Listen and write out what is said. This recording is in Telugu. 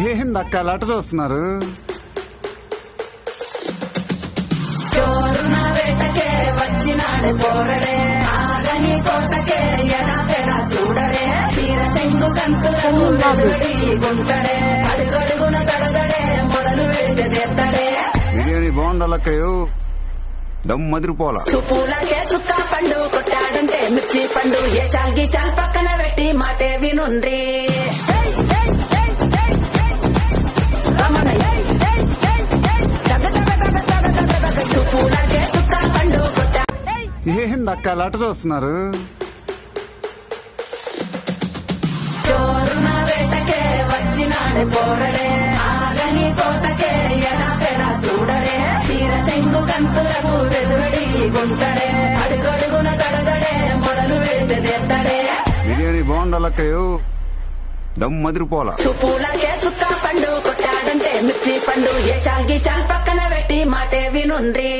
ఏందక్క అలా చూస్తున్నారు? చోరున వేటకే వచ్చినాడు పోరడే, ఆగని కోతకే ఎడపెడ చూడడే, తీర సెంగు కంతులను వెలువడి గుంటడే, అడుగడుగున దడదడే మొదలు వెడితే తెత్తడే. బిర్యానీ బాగుండాలక్కయ్యో, దమ్ మదిరిపోలా. చుప్పులకే చుక్క పండు కొట్టాడంటే మిర్చి పండు, ఏ చాల్ గీసాల్ పక్కన పెట్టి మాటే వినుండ్రి. చుప్పులకే చుక్క పండు కొట్టా. ఏందక్క అలా చూస్తున్నారు? చోరున వేటకే వచ్చినాడు పోరడే, ఆగని కోతకే ఎడపెడ చూడడే, తీర సెంగు కంతులకు వెలువడి గుంటడే, అడుగడుగున దడదడే మొదలు వెడితే తెత్తడే. బిర్యానీ బాగుండాలక్కయ్యో, దమ్ మదిరిపోలా. చుప్పులకే చుక్క పండు కొట్టాడంటే మిర్చి పండు, ఏ చాల్ గీసాల్ పక్కన పెట్టి మాటే వినుండ్రి.